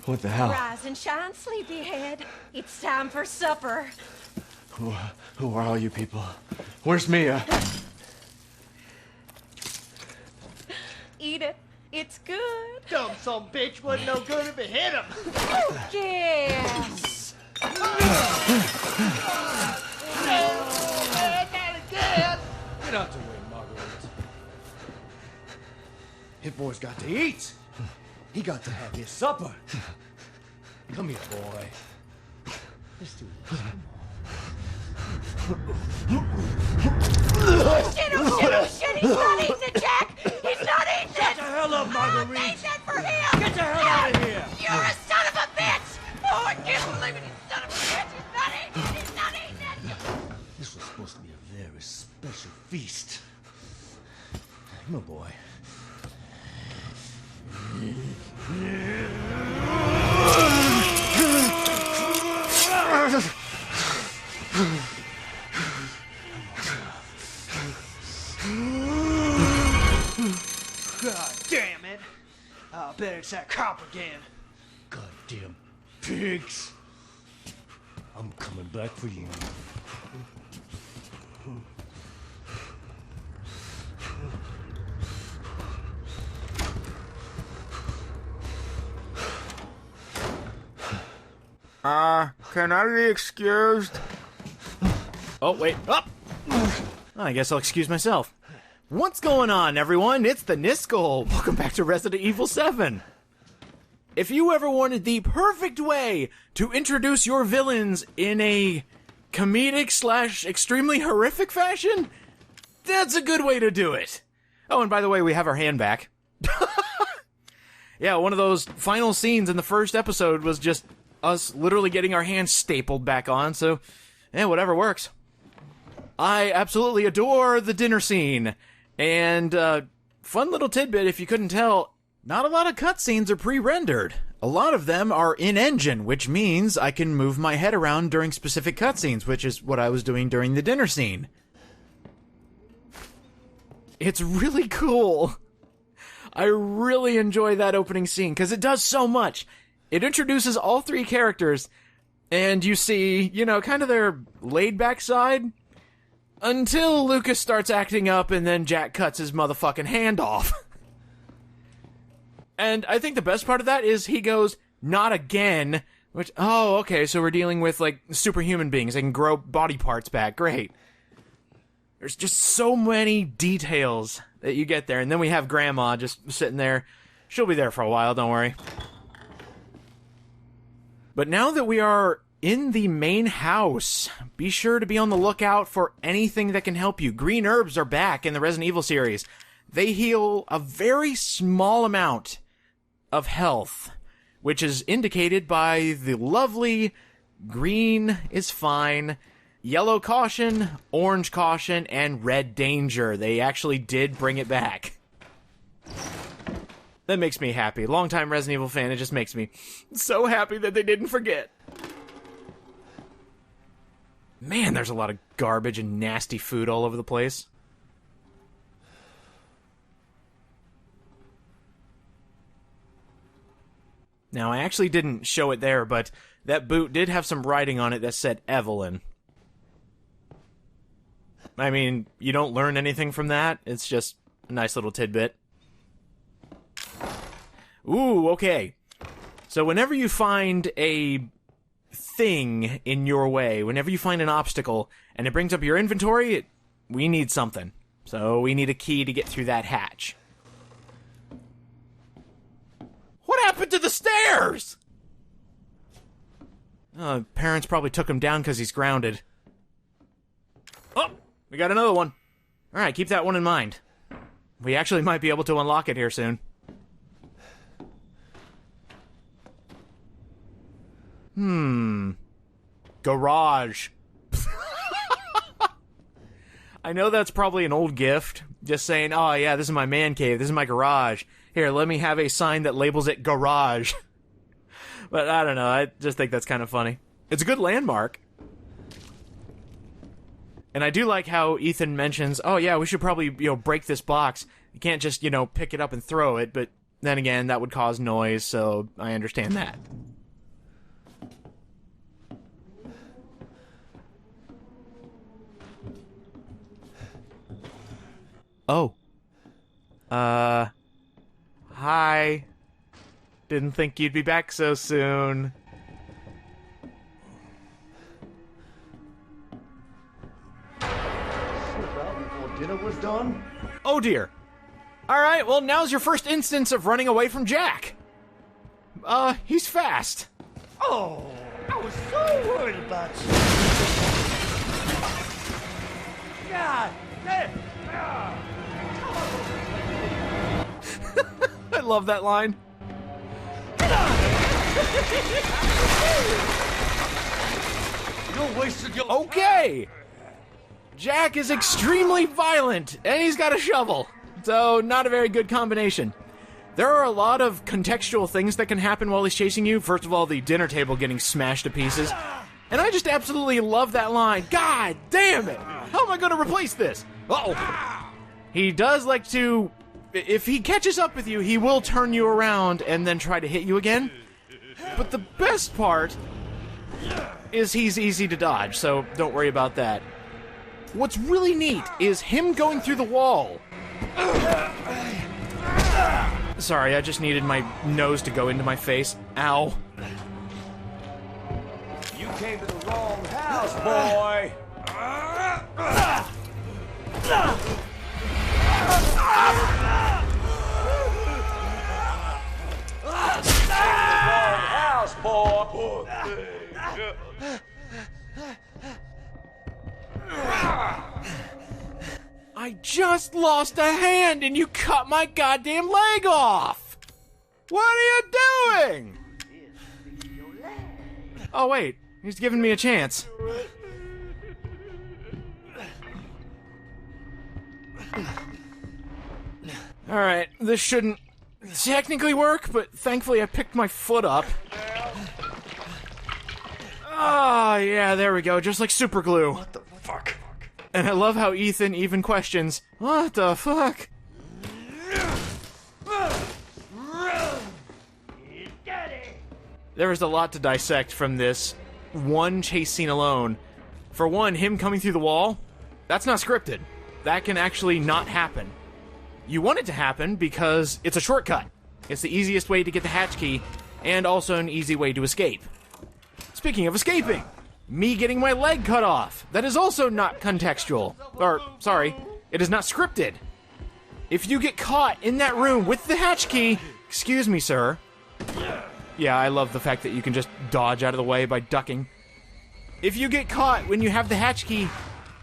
What the hell? Rise and shine, sleepyhead. It's time for supper. Who are all you people? Where's Mia? Eat it. It's good. Dumb son bitch wasn't no good if it hit him. Oh, yes. Not again. Get out the way, Marguerite. Hit boy's got to eat. He got to have his supper. Come here, boy. Let's do this. Oh, shit, oh, shit, oh, shit. He's not eating it, Jack. He's not eating it. Shut the hell up, Marguerite. I made that for him. Get the hell out of here. You're a son of a bitch. Oh, I can't believe it. You son of a bitch. He's not eating it. He's not eating it. This was supposed to be a very special feast. Come on, boy. God damn it. I'll bet it's that cop again. Goddamn pigs. I'm coming back for you. Can I be excused? Oh, wait. Up! I guess I'll excuse myself. What's going on, everyone? It's the Niskel. Welcome back to Resident Evil 7. If you ever wanted the perfect way to introduce your villains in a comedic / extremely horrific fashion, that's a good way to do it. Oh, and by the way, we have our hand back. Yeah, one of those final scenes in the first episode was just us literally getting our hands stapled back on, so, yeah, whatever works. I absolutely adore the dinner scene. And, fun little tidbit, if you couldn't tell, not a lot of cutscenes are pre-rendered. A lot of them are in-engine, which means I can move my head around during specific cutscenes, which is what I was doing during the dinner scene. It's really cool. I really enjoy that opening scene, because it does so much. It introduces all three characters, and you see, you know, kind of their laid-back side, until Lucas starts acting up, and then Jack cuts his motherfucking hand off. And I think the best part of that is he goes, not again, which, oh, okay, so we're dealing with, like, superhuman beings. They can grow body parts back. Great. There's just so many details that you get there. And then we have Grandma just sitting there. She'll be there for a while, don't worry. But now that we are in the main house, be sure to be on the lookout for anything that can help you. Green herbs are back in the Resident Evil series. They heal a very small amount of health, which is indicated by the lovely green is fine, yellow caution, orange caution, and red danger. They actually did bring it back. That makes me happy. Longtime Resident Evil fan, it just makes me so happy that they didn't forget. Man, there's a lot of garbage and nasty food all over the place. Now, I actually didn't show it there, but that boot did have some writing on it that said Evelyn. I mean, you don't learn anything from that. It's just a nice little tidbit. Ooh, okay. So whenever you find a thing in your way, whenever you find an obstacle, and it brings up your inventory, we need something. So we need a key to get through that hatch. What happened to the stairs? Parents probably took him down because he's grounded. Oh, we got another one. Alright, keep that one in mind. We actually might be able to unlock it here soon. Garage. I know that's probably an old gift. Just saying, oh yeah, this is my man cave, this is my garage. Here, let me have a sign that labels it garage. But I don't know, I just think that's kind of funny. It's a good landmark. And I do like how Ethan mentions, oh yeah, we should probably, break this box. You can't just, pick it up and throw it, but Then again, that would cause noise, so I understand that. Oh. Hi. Didn't think you'd be back so soon. Before dinner was done? Oh dear. Alright, well now's your first instance of running away from Jack. He's fast. Oh, I was so worried about you. God damn. I love that line. You wasted your Okay! Jack is extremely violent, and he's got a shovel. So, not a very good combination. There are a lot of contextual things that can happen while he's chasing you. First of all, the dinner table getting smashed to pieces. And I just absolutely love that line. God damn it! How am I going to replace this? Uh-oh. He does like to... If he catches up with you, he will turn you around and then try to hit you again. But the best part is he's easy to dodge, so don't worry about that. What's really neat is him going through the wall. Sorry, I just needed my nose to go into my face. Ow. You came to the wrong house, boy. Wrong house, boy. I just lost a hand and you cut my goddamn leg off! What are you doing? Oh wait, he's giving me a chance. Alright, this shouldn't technically work, but thankfully I picked my foot up. Oh, yeah, there we go, just like super glue. What the fuck? And I love how Ethan even questions, what the fuck? There is a lot to dissect from this one chase scene alone. For one, him coming through the wall, that's not scripted. That can actually not happen. You want it to happen because it's a shortcut. It's the easiest way to get the hatch key, and also an easy way to escape. Speaking of escaping, me getting my leg cut off. That is also not contextual. Or, sorry, it is not scripted. If you get caught in that room with the hatch key, excuse me, sir. Yeah, I love the fact that you can just dodge out of the way by ducking. If you get caught when you have the hatch key,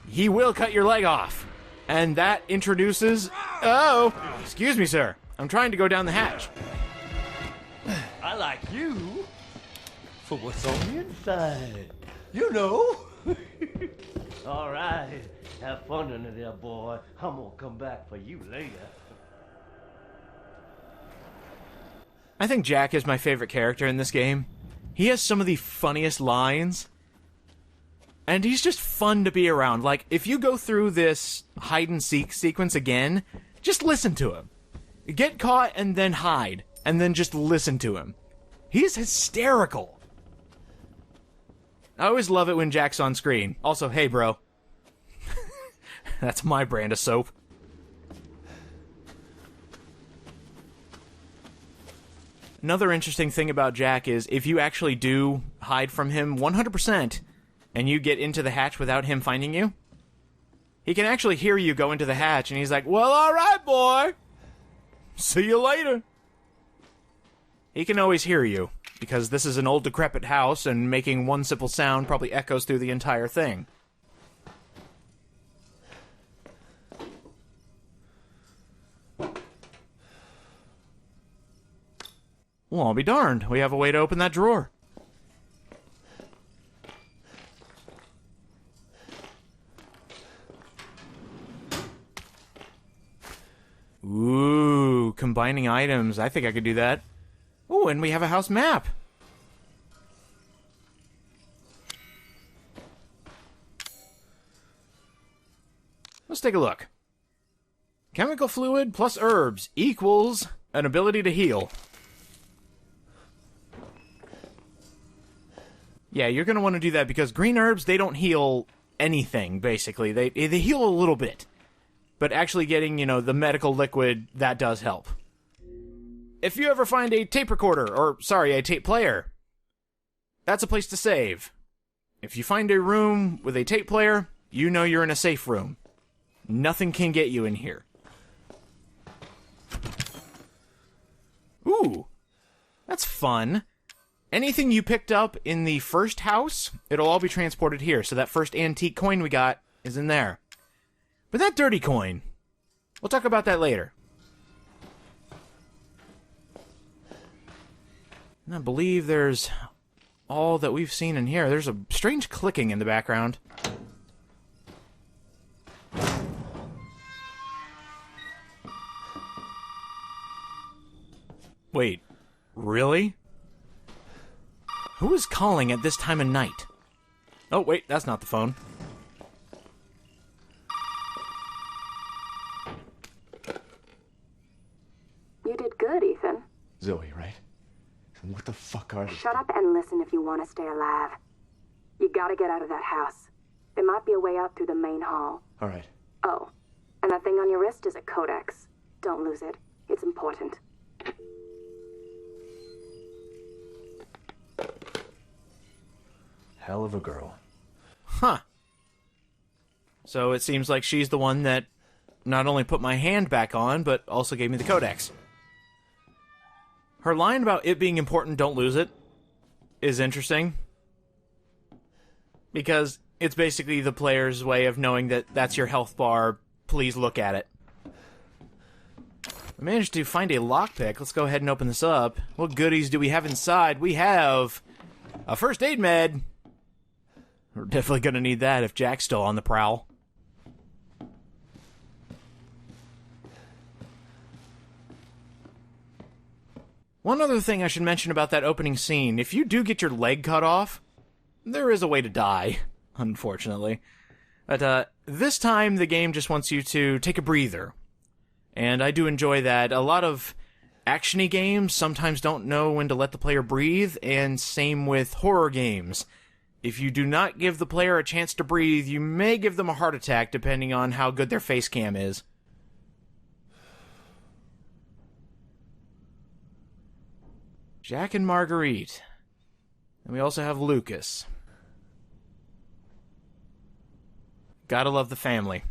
he will cut your leg off. And that introduces... Oh, excuse me, sir. I'm trying to go down the hatch. I like you for what's on the inside. You know. All right. Have fun under there, boy. I'm gonna come back for you later. I think Jack is my favorite character in this game. He has some of the funniest lines. And he's just fun to be around. Like, if you go through this hide-and-seek sequence again, just listen to him. Get caught and then hide. And then just listen to him. He's hysterical. I always love it when Jack's on screen. Also, hey, bro. That's my brand of soap. Another interesting thing about Jack is if you actually do hide from him 100%, and you get into the hatch without him finding you, he can actually hear you go into the hatch, and he's like, well, alright, boy. See you later. He can always hear you, because this is an old decrepit house, and making one simple sound probably echoes through the entire thing. Well, I'll be darned. We have a way to open that drawer. Ooh, combining items. I think I could do that. Ooh, and we have a house map. Let's take a look. Chemical fluid plus herbs equals an ability to heal. Yeah, you're going to want to do that because green herbs, they don't heal anything, basically. They heal a little bit. But actually getting, the medical liquid, that does help. If you ever find a tape recorder, a tape player, that's a place to save. If you find a room with a tape player, you know you're in a safe room. Nothing can get you in here. Ooh, that's fun. Anything you picked up in the first house, it'll all be transported here. So that first antique coin we got is in there. But that dirty coin, we'll talk about that later. And I believe there's all that we've seen in here. There's a strange clicking in the background. Wait, really? Who is calling at this time of night? Oh, wait, that's not the phone. You did good, Ethan. Zoe, right? And what the fuck are they? Shut up and listen if you want to stay alive. You gotta get out of that house. There might be a way out through the main hall. All right. Oh, and that thing on your wrist is a codex. Don't lose it. It's important. Hell of a girl. Huh. So it seems like she's the one that not only put my hand back on, but also gave me the codex. Her line about it being important, don't lose it, is interesting. Because it's basically the player's way of knowing that that's your health bar, please look at it. I managed to find a lockpick. Let's go ahead and open this up. What goodies do we have inside? We have a first aid med. We're definitely going to need that if Jack's still on the prowl. One other thing I should mention about that opening scene. If you do get your leg cut off, there is a way to die, unfortunately. But this time, the game just wants you to take a breather. And I do enjoy that. A lot of action-y games sometimes don't know when to let the player breathe, and same with horror games. If you do not give the player a chance to breathe, you may give them a heart attack depending on how good their face cam is. Jack and Marguerite. And we also have Lucas. Gotta love the family.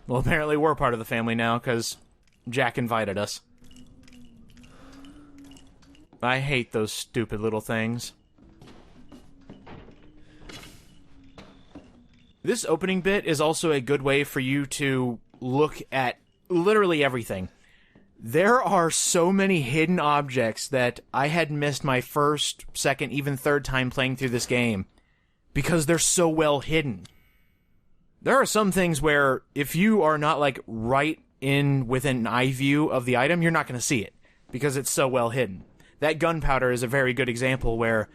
Well, apparently we're part of the family now, because Jack invited us. I hate those stupid little things. This opening bit is also a good way for you to look at literally everything. There are so many hidden objects that I had missed my first, second, even third time playing through this game because they're so well hidden. There are some things where if you are not like right in within an eye view of the item, you're not going to see it because it's so well hidden. That gunpowder is a very good example where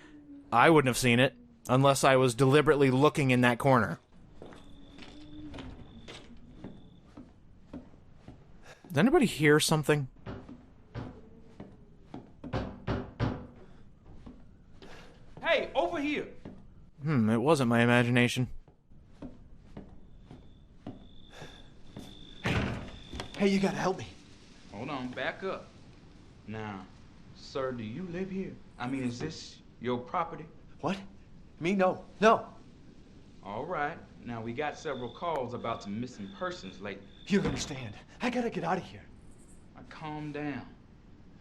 I wouldn't have seen it unless I was deliberately looking in that corner. Does anybody hear something? Hey, over here! It wasn't my imagination. Hey, you gotta help me. Hold on, back up. Now, sir, do you live here? I mean, is this your property? What? Me? No. No. All right. Now, we got several calls about some missing persons lately. You don't understand. I gotta get out of here. Now, calm down.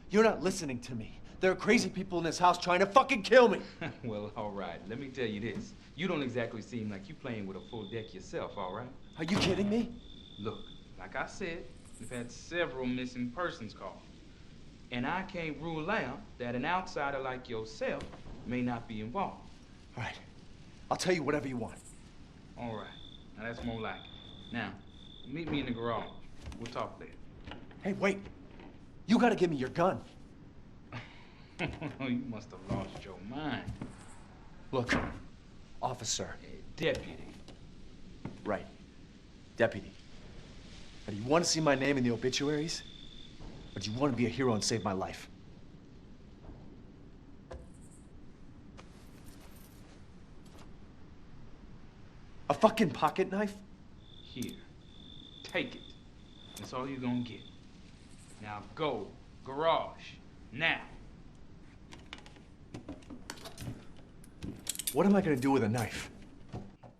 You're not listening to me. There are crazy people in this house trying to fucking kill me. Well, all right. Let me tell you this. You don't exactly seem like you playing with a full deck yourself, all right? Are you kidding me? Look, like I said, we've had several missing persons calls. And I can't rule out that an outsider like yourself may not be involved. All right. I'll tell you whatever you want. All right. Now, that's more like it. Now, meet me in the garage. We'll talk later. Hey, wait. You gotta give me your gun. You must have lost your mind. Look, officer. Deputy. Right. Deputy. Now, do you want to see my name in the obituaries? Or do you want to be a hero and save my life? A fucking pocket knife? Here. Take it. That's all you're gonna get. Now go. Garage. Now. What am I gonna do with a knife?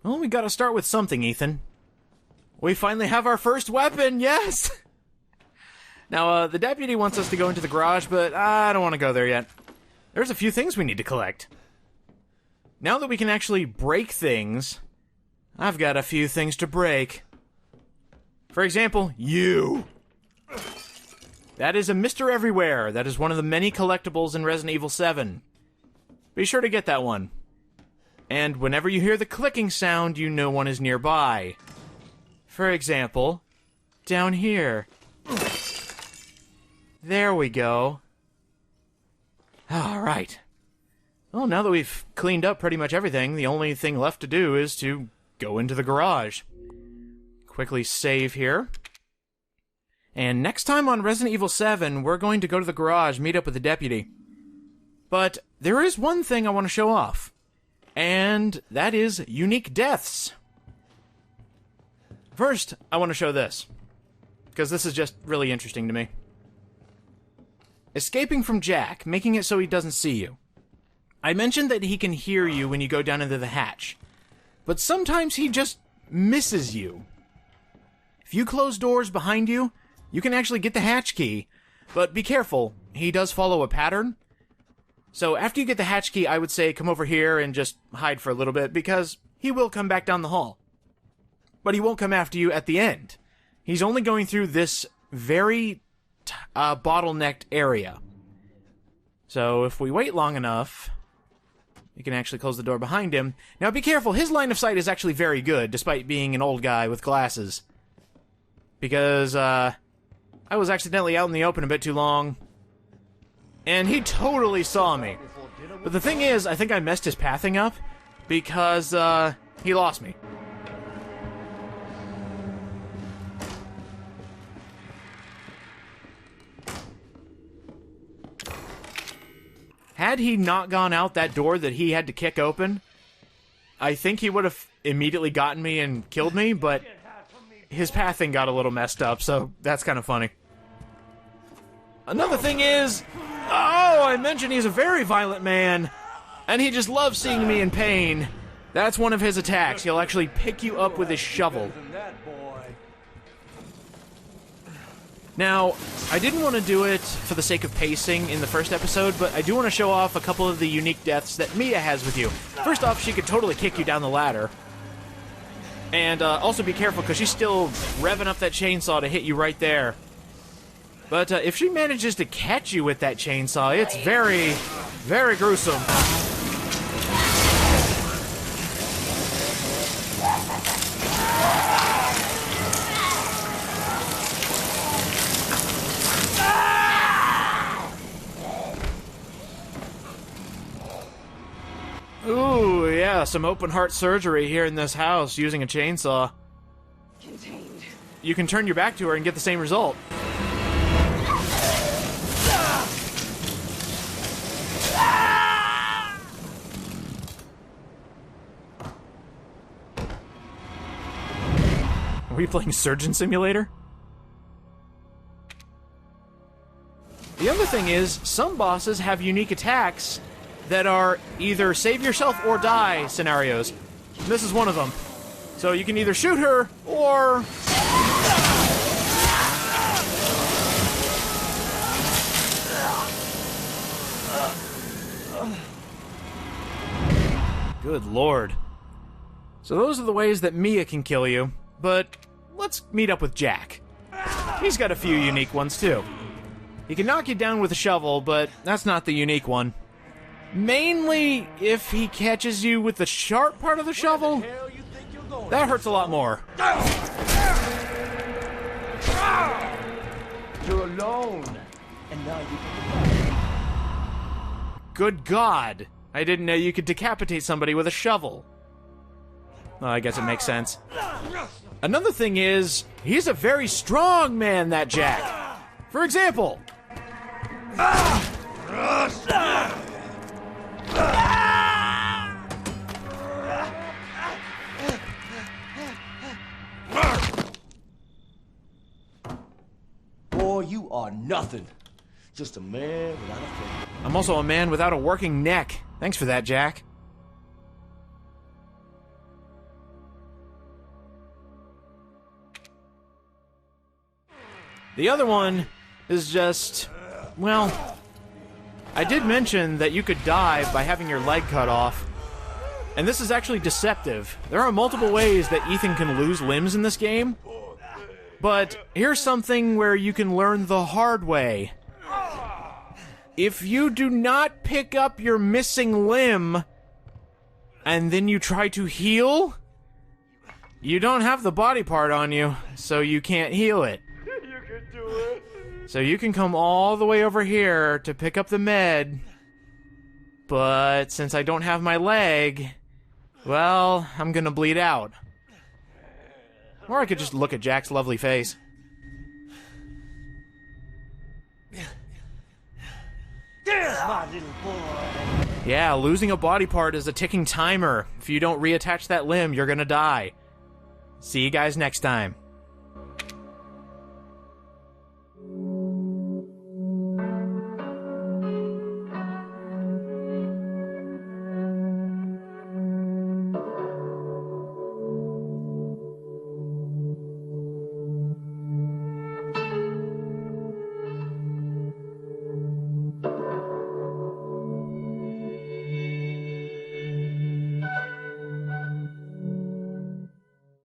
Well, we gotta start with something, Ethan. We finally have our first weapon, yes! Now, the deputy wants us to go into the garage, but I don't want to go there yet. There's a few things we need to collect. Now that we can actually break things, I've got a few things to break. For example, you. That is a Mr. Everywhere. That is one of the many collectibles in Resident Evil 7. Be sure to get that one. And whenever you hear the clicking sound, you know one is nearby. For example, down here. There we go. Alright. Well, now that we've cleaned up pretty much everything, the only thing left to do is to go into the garage. Quickly save here. And next time on Resident Evil 7, we're going to go to the garage, meet up with the deputy. But there is one thing I want to show off. And that is unique deaths. First, I want to show this. Because this is just really interesting to me. Escaping from Jack, making it so he doesn't see you. I mentioned that he can hear you when you go down into the hatch. But sometimes he just misses you. If you close doors behind you, you can actually get the hatch key. But be careful, he does follow a pattern. So after you get the hatch key, I would say come over here and just hide for a little bit, because he will come back down the hall. But he won't come after you at the end. He's only going through this very bottlenecked area. So if we wait long enough, you can actually close the door behind him. Now be careful, his line of sight is actually very good, despite being an old guy with glasses. Because, I was accidentally out in the open a bit too long, and he totally saw me. But the thing is, I think I messed his pathing up, because, he lost me. Had he not gone out that door that he had to kick open, I think he would have immediately gotten me and killed me, but his pathing got a little messed up, so that's kind of funny. Another thing is, I mentioned he's a very violent man, and he just loves seeing me in pain. That's one of his attacks. He'll actually pick you up with his shovel. Now, I didn't want to do it for the sake of pacing in the first episode, but I do want to show off a couple of the unique deaths that Mia has with you. First off, she could totally kick you down the ladder. And also be careful, because she's still revving up that chainsaw to hit you right there. But if she manages to catch you with that chainsaw, it's very, very gruesome. Ooh, yeah, some open heart surgery here in this house using a chainsaw. Contained. You can turn your back to her and get the same result. Are we playing Surgeon Simulator? The other thing is, some bosses have unique attacks that are either save yourself or die scenarios. This is one of them. So you can either shoot her, or... Good lord. So those are the ways that Mia can kill you, but let's meet up with Jack. He's got a few unique ones too. He can knock you down with a shovel, but that's not the unique one. Mainly if he catches you with the sharp part of the shovel. That hurts a lot more. You're alone. And now you Good God. I didn't know you could decapitate somebody with a shovel. Well, I guess it makes sense. Another thing is, he's a very strong man, that Jack. For example... Boy, you are nothing. Just a man without a friend. I'm also a man without a working neck. Thanks for that, Jack. The other one is just... well... I did mention that you could die by having your leg cut off. And this is actually deceptive. There are multiple ways that Ethan can lose limbs in this game. But here's something where you can learn the hard way. If you do not pick up your missing limb, and then you try to heal, you don't have the body part on you, so you can't heal it. So you can come all the way over here to pick up the med, but since I don't have my leg, well, I'm gonna bleed out. Or I could just look at Jack's lovely face. My little boy. Yeah, losing a body part is a ticking timer. If you don't reattach that limb, you're gonna die. See you guys next time.